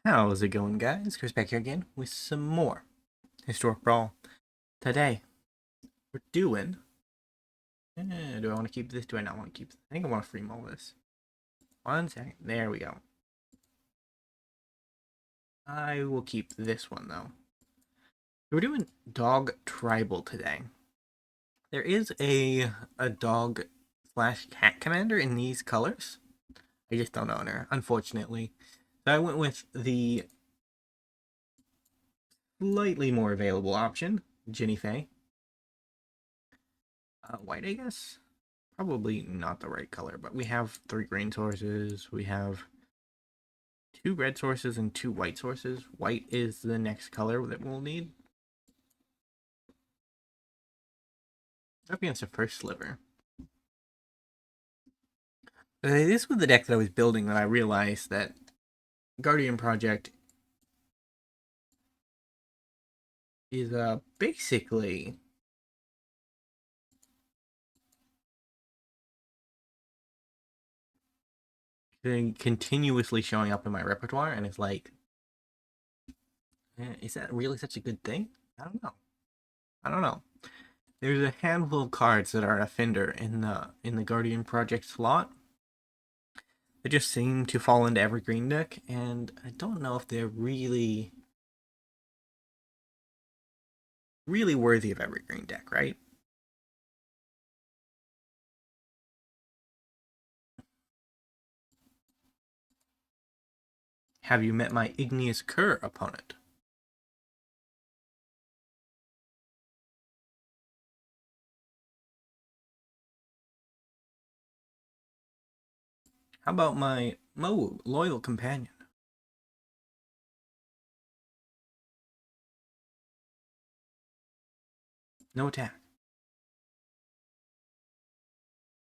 How's it going, guys? Chris back here again with some more Historic Brawl. Today, we're doing... do I want to keep this? Do I not want to keep this? I think I want to free mull this. 1 second. There we go. I will keep this one, though. We're doing Dog Tribal today. There is a dog slash cat commander in these colors. I just don't own her, unfortunately. So I went with the slightly more available option, Jinnie Fae. White, I guess? Probably not the right color, but we have 3 green sources. We have 2 red sources and 2 white sources. White is the next color that we'll need. Up against the first sliver. This was the deck that I was building that I realized that Guardian Project is basically continuously showing up in my repertoire, and it's like, is that really such a good thing? I don't know. There's a handful of cards that are a Fender in the Guardian Project slot. They just seem to fall into every green deck, and I don't know if they're really worthy of every green deck, right? Have you met my Igneous Cur opponent? How about my Mowu, Loyal Companion? No attack.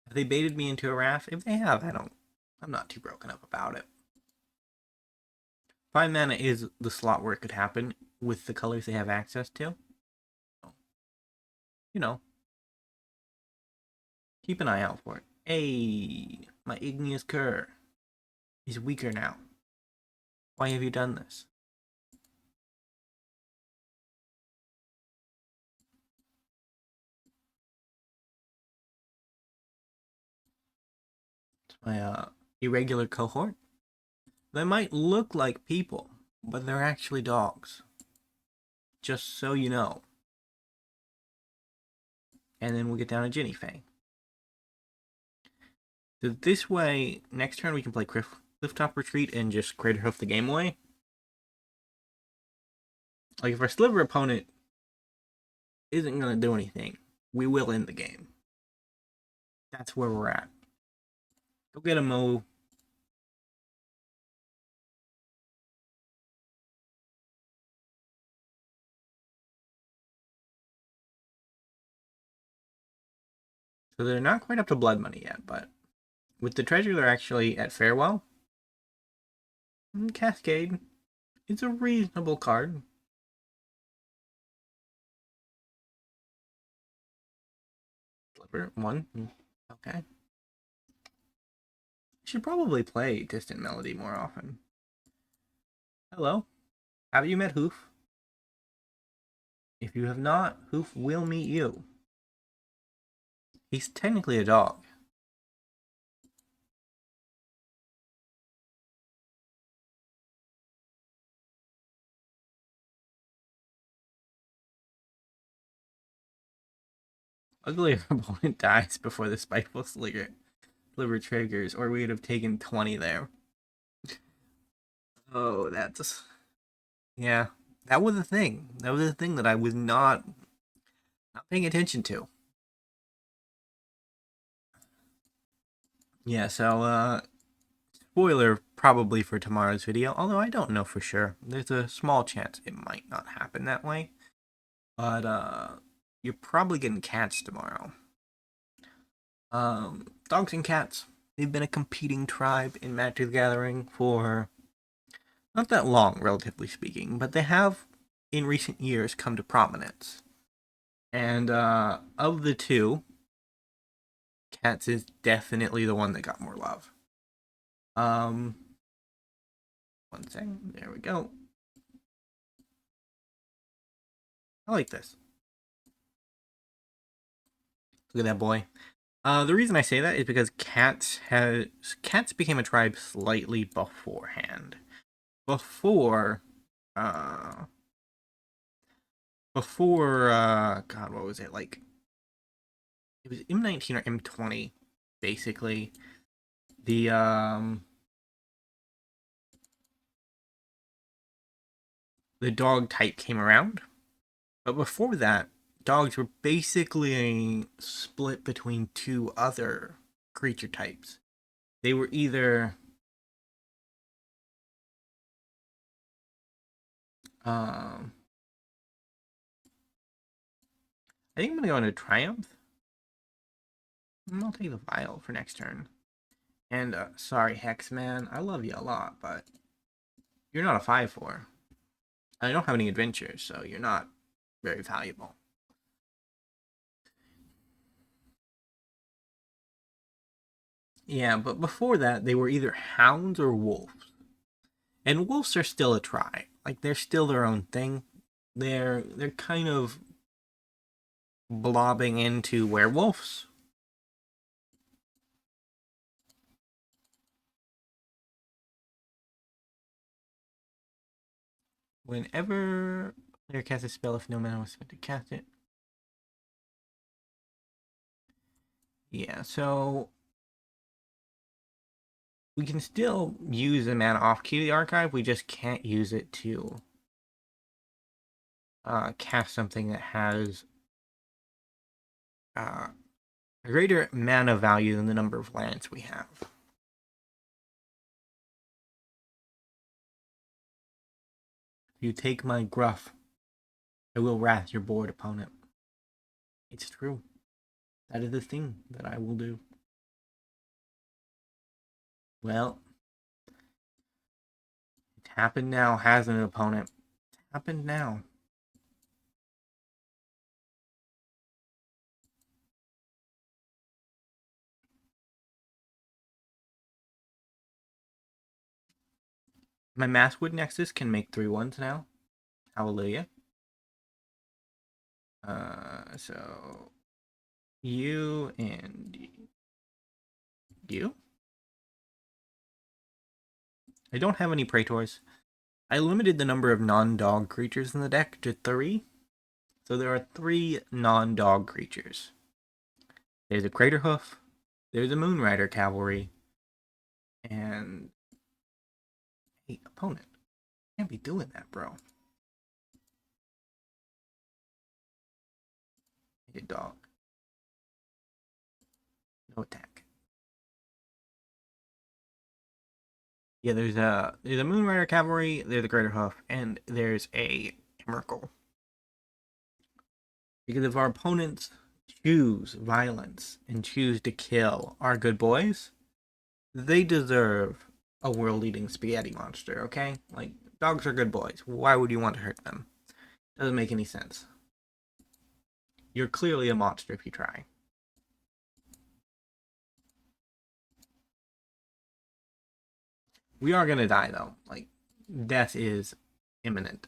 Have they baited me into a Wrath? If they have, I'm not too broken up about it. 5 mana is the slot where it could happen with the colors they have access to. You know, keep an eye out for it. Hey, my Igneous Cur is weaker now. Why have you done this? It's my irregular cohort. They might look like people, but they're actually dogs. Just so you know. And then we'll get down to Jinnie Fae. So this way, next turn we can play Clifftop Retreat and just Crater Hoof the game away. Like, if our Sliver opponent isn't going to do anything, we will end the game. That's where we're at. Go get a Mowu. So they're not quite up to blood money yet, but with the treasure they're actually at Farewell. Cascade. It's a reasonable card. Sliver, 1. Okay. Should probably play Distant Melody more often. Hello. Have you met Hoof? If you have not, Hoof will meet you. He's technically a dog. Ugly if opponent dies before the Spiteful Sliver triggers, or we would have taken 20 there. Oh, that's... Yeah, that was the thing. That was the thing that I was not paying attention to. Yeah, so, spoiler probably for tomorrow's video, although I don't know for sure. There's a small chance it might not happen that way. But, you're probably getting cats tomorrow. Dogs and cats, they've been a competing tribe in Magic the Gathering for not that long, relatively speaking, but they have, in recent years, come to prominence. And of the two, cats is definitely the one that got more love. 1 One second. There we go. I like this. Look at that boy. The reason I say that is because cats became a tribe slightly beforehand. Before, God, what was it like? It was M19 or M20, basically. The dog type came around, but before that, dogs were basically split between two other creature types. They were either I think I'm gonna go into Triumph. I'll take the Phial for next turn. And sorry, Hexman, I love you a lot, but you're not a 5/4. I don't have any adventures, so you're not very valuable. Yeah, but before that, they were either hounds or wolves. And wolves are still a tribe. Like, they're still their own thing. They're kind of blobbing into werewolves. Whenever player casts a spell, if no mana was spent to cast it. Yeah, so we can still use the mana off key of the archive, we just can't use it to cast something that has a greater mana value than the number of lands we have. You take my gruff, I will wrath your bored opponent. It's true. That is the thing that I will do. Well, it happened now, hasn't it, opponent? It happened now. My Masswood Nexus can make 3/1s now. Hallelujah. So you and you? I don't have any Praetors. I limited the number of non-dog creatures in the deck to 3. So there are 3 non-dog creatures. There's a Craterhoof, there's a Moonrider Cavalry, and... Hey, opponent. Can't be doing that, bro. Hey, dog. No attack. Yeah, there's a Moonrider Cavalry, there's a Craterhoof, and there's a Merkle. Because if our opponents choose violence and choose to kill our good boys, they deserve a world-eating spaghetti monster, okay? Like, dogs are good boys. Why would you want to hurt them? Doesn't make any sense. You're clearly a monster if you try. We are gonna die, though. Like, death is imminent.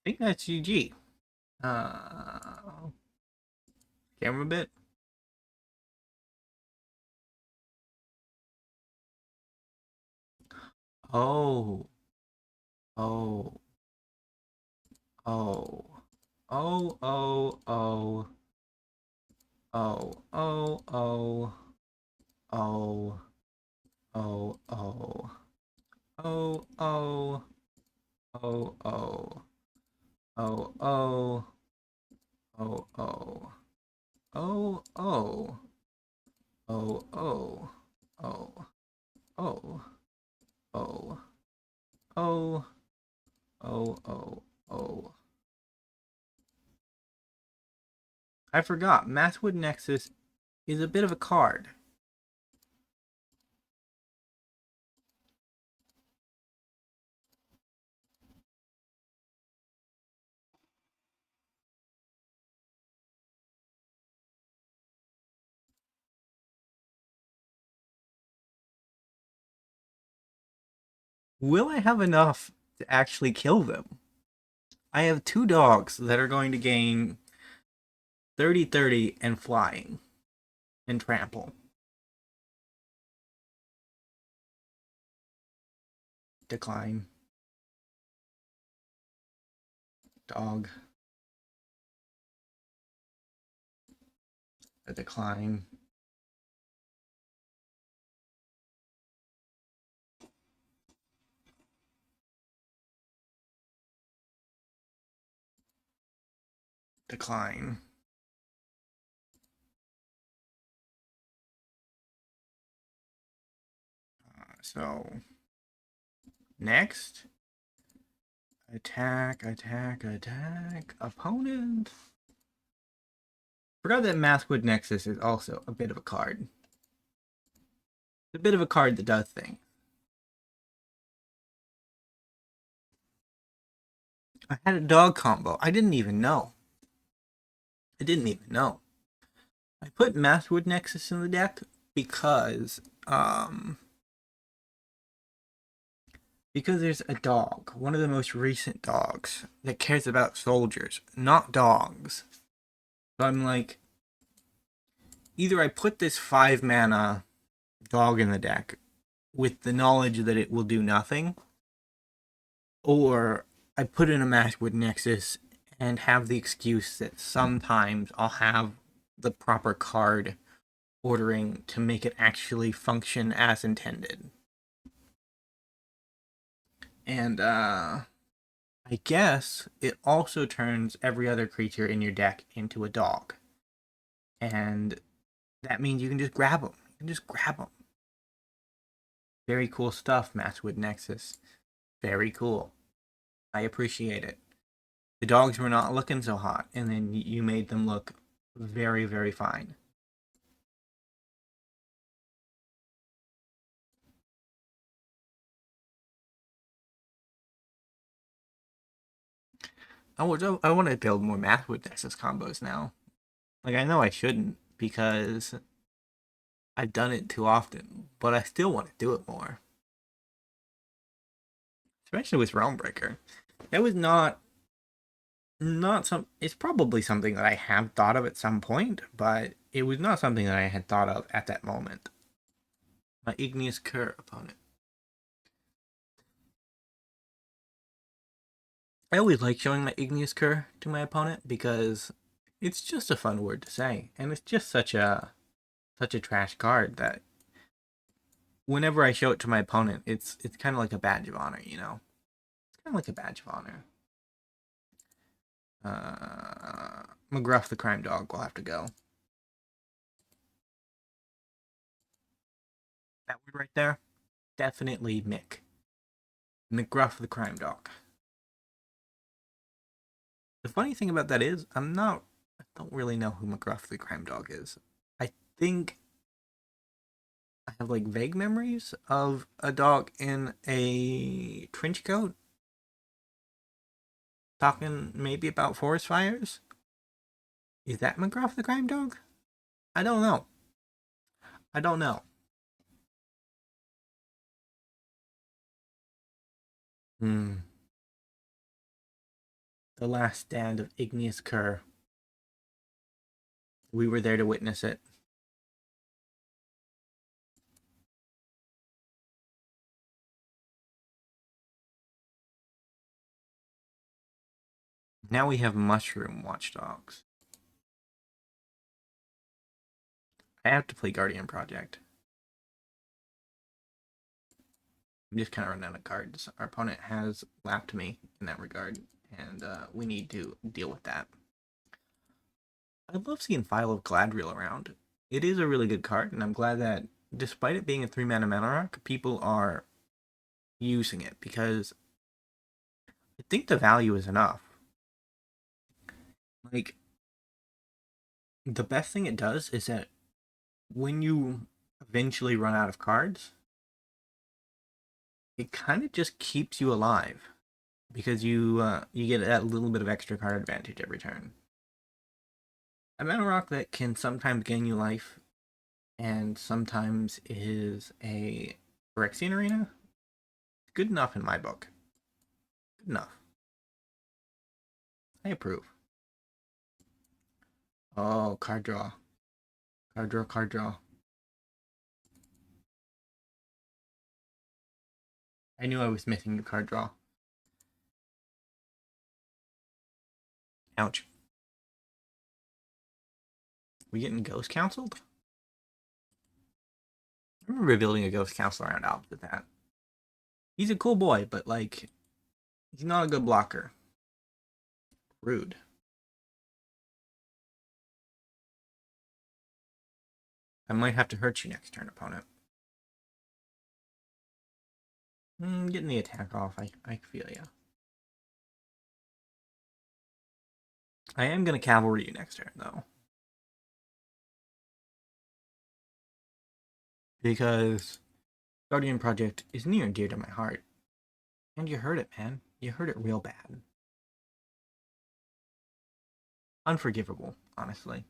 I think that's GG. Camera bit. Oh. Oh. Oh. Oh, oh, oh. Oh, oh, oh. Oh. Oh, oh. Oh, oh. Oh, oh. Oh, oh. Oh, oh. Oh, oh. Oh, oh. Oh. Oh. Oh. Oh. Oh, oh, oh. I forgot. Mathwood Nexus is a bit of a card. Will I have enough to actually kill them? I have 2 dogs that are going to gain 30-30 and flying and trample. Decline. Dog. A decline. Decline. So, next. Attack, attack, attack. Opponent. Forgot that Mathwood Nexus is also a bit of a card. It's a bit of a card that does things. I had a dog combo. I didn't even know. I didn't even know. I put Mathwood Nexus in the deck because there's a dog, one of the most recent dogs, that cares about soldiers, not dogs. So I'm like, either I put this 5 mana dog in the deck with the knowledge that it will do nothing, or I put in a Mathwood Nexus and have the excuse that sometimes I'll have the proper card ordering to make it actually function as intended. And I guess it also turns every other creature in your deck into a dog. And that means you can just grab them. You can just grab them. Very cool stuff, Mathwood Nexus. Very cool. I appreciate it. The dogs were not looking so hot, and then you made them look very, very fine. I want to build more Mathwood Nexus combos now. Like, I know I shouldn't, because I've done it too often, but I still want to do it more. Especially with Realmbreaker. That was not some. It's probably something that I have thought of at some point, but it was not something that I had thought of at that moment. My Igneous Cur opponent. I always like showing my Igneous Cur to my opponent because it's just a fun word to say, and it's just such a trash card that whenever I show it to my opponent, it's kind of like a badge of honor, you know. It's kind of like a badge of honor. McGruff the Crime Dog will have to go. That word right there, definitely Mick. McGruff the Crime Dog. The funny thing about that is, I don't really know who McGruff the Crime Dog is. I think I have like vague memories of a dog in a trench coat talking maybe about forest fires. Is that McGruff the Crime Dog? I don't know. I don't know. The last stand of Igneous Cur. We were there to witness it. Now we have Mushroom Watchdogs. I have to play Guardian Project. I'm just kind of running out of cards. Our opponent has lapped me in that regard, and we need to deal with that. I love seeing Phial of Galadriel around. It is a really good card, and I'm glad that despite it being a 3 mana Mana Rock, people are using it, because I think the value is enough. Like, the best thing it does is that when you eventually run out of cards, it kind of just keeps you alive because you get that little bit of extra card advantage every turn. A mana rock that can sometimes gain you life and sometimes is a Phyrexian Arena. Good enough in my book. Good enough. I approve. Oh, card draw. Card draw, card draw. I knew I was missing the card draw. Ouch. We getting ghost counseled? I remember building a ghost counsel around Alps with that. He's a cool boy, but like, he's not a good blocker. Rude. I might have to hurt you next turn, opponent. Getting the attack off, I feel ya. I am going to cavalry you next turn, though. Because Guardian Project is near and dear to my heart. And you heard it, man. You heard it real bad. Unforgivable, honestly.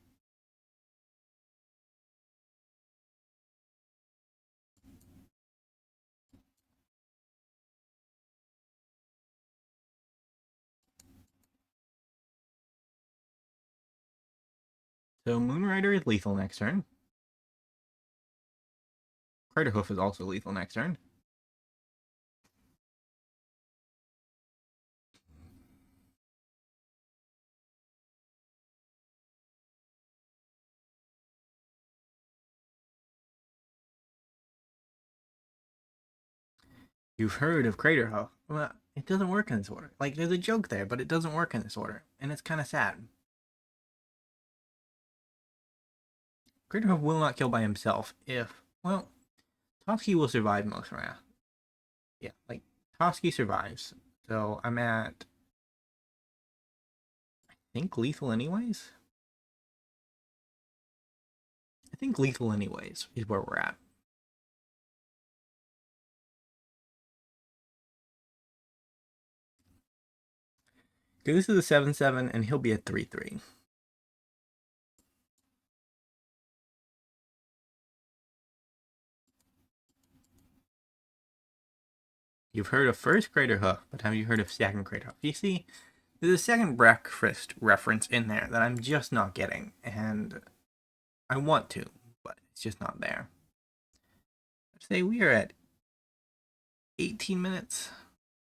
So Moonrider is lethal next turn. Craterhoof is also lethal next turn. You've heard of Craterhoof. Well, it doesn't work in this order. Like, there's a joke there, but it doesn't work in this order. And it's kind of sad. Craterhoof will not kill by himself if, well, Toski will survive most wrath. Yeah, like, Toski survives. So I'm at, I think, lethal anyways? I think lethal anyways is where we're at. Okay, this is a 7/7, and he'll be a 3/3. You've heard of first Craterhoof, but have you heard of second Craterhoof? You see, there's a second breakfast reference in there that I'm just not getting, and I want to, but it's just not there. I'd say we are at 18 minutes.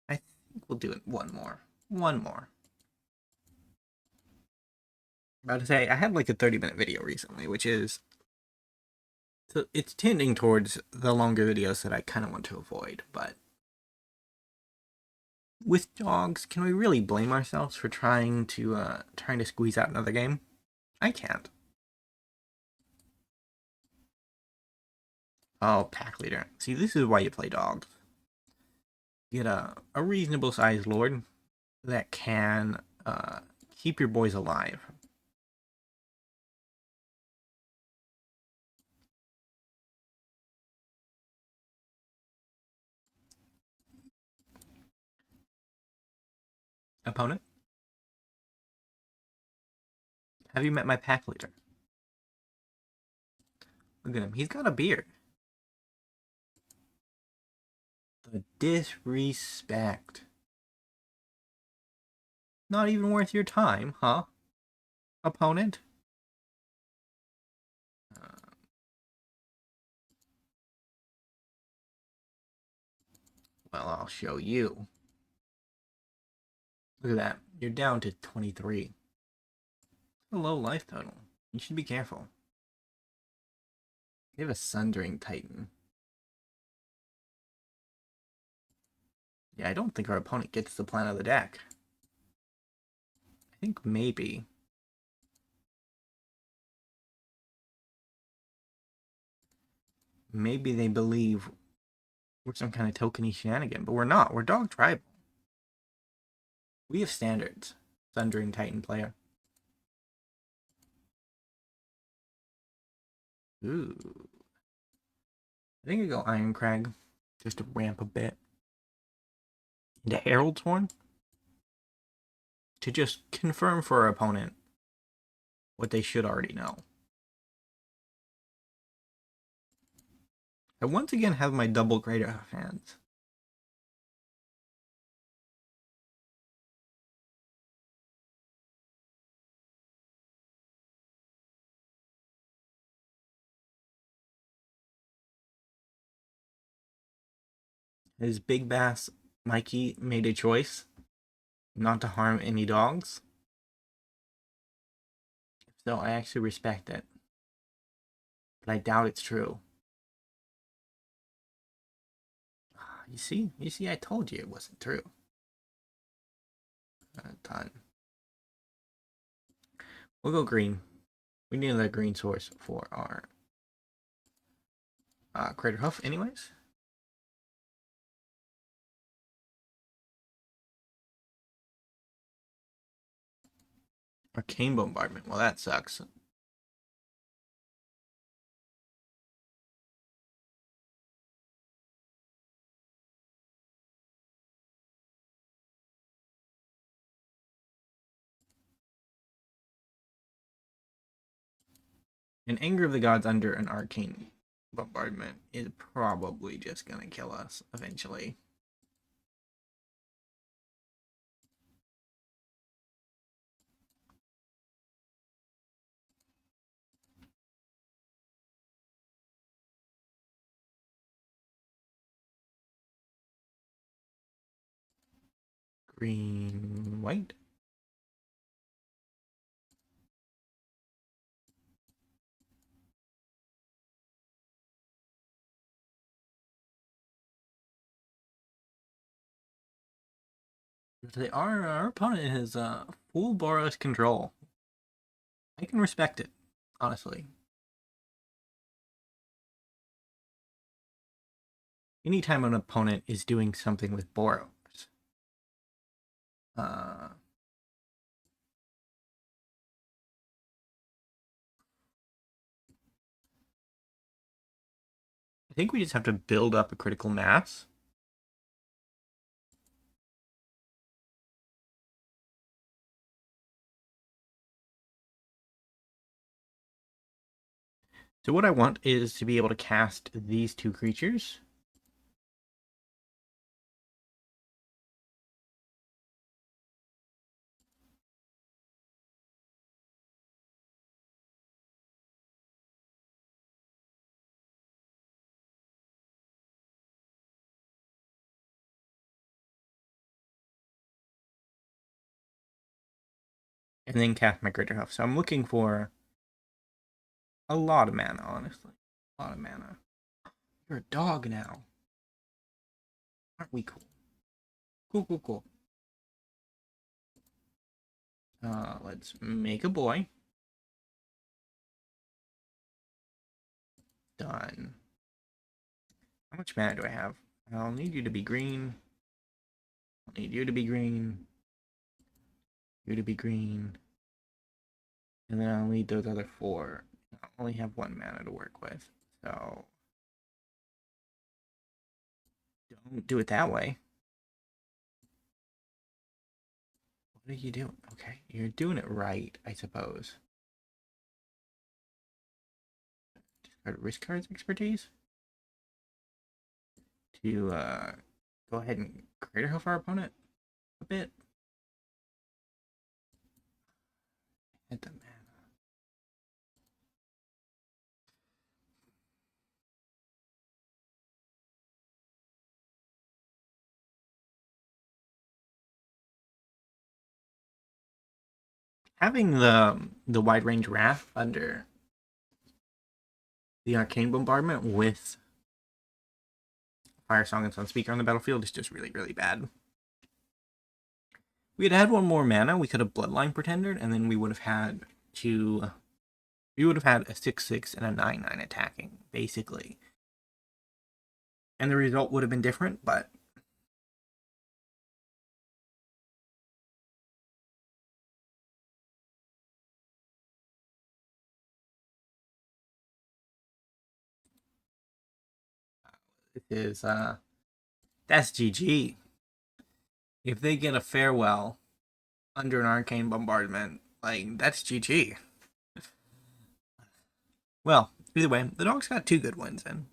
I think we'll do it one more. One more. About to say, I had like a 30-minute video recently, which is, so it's tending towards the longer videos that I kind of want to avoid, but with dogs, can we really blame ourselves for trying to squeeze out another game? I can't. Oh, pack leader. See, this is why you play dogs. Get a reasonable sized lord that can keep your boys alive. Opponent, have you met my pack leader? Look at him. He's got a beard. The disrespect. Not even worth your time, huh? Opponent? Well, I'll show you. Look at that. You're down to 23. A low life total. You should be careful. You have a Sundering Titan. Yeah, I don't think our opponent gets the plan of the deck. I think maybe. Maybe they believe we're some kind of tokeny shenanigan, but we're not. We're dog tribal. We have standards. Thundering Titan player. Ooh. I think I go Irencrag just to ramp a bit. Into Herald's Horn to just confirm for our opponent what they should already know. I once again have my double Greater hands. His big bass Mikey made a choice not to harm any dogs. So I actually respect it. But I doubt it's true. You see, I told you it wasn't true. Done. We'll go green. We need another green source for our Crater Hoof anyways. Arcane Bombardment. Well, that sucks. An Anger of the Gods under an Arcane Bombardment is probably just going to kill us eventually. Green, white. Our opponent has full Boros control. I can respect it, honestly. Anytime an opponent is doing something with Boros, I think we just have to build up a critical mass. So what I want is to be able to cast these two creatures. And then cast my Greater Hoof. So I'm looking for a lot of mana, honestly. A lot of mana. You're a dog now. Aren't we cool? Cool. Let's make a boy. Done. How much mana do I have? I'll need you to be green. I'll need you to be green. You to be green. And then I'll need those other four. I only have one mana to work with. So don't do it that way. What are you doing? Okay, you're doing it right, I suppose. Discard risk cards expertise to go ahead and Greater Hoof our opponent a bit. Hit the mana. Having the wide range Wrath under the Arcane Bombardment with Fire Song and Sunspeaker on the battlefield is just really bad. We had one more mana, we could have Bloodline Pretendered, and then we would have had to. We would have had a 6/6 and a 9/9 attacking, basically. And the result would have been different, but This is, that's GG. If they get a farewell under an arcane bombardment, like, that's GG. Well, either way, the dog's got 2 good wins in.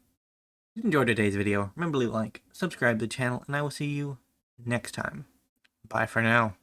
If you enjoyed today's video, remember to leave a like, subscribe to the channel, and I will see you next time. Bye for now.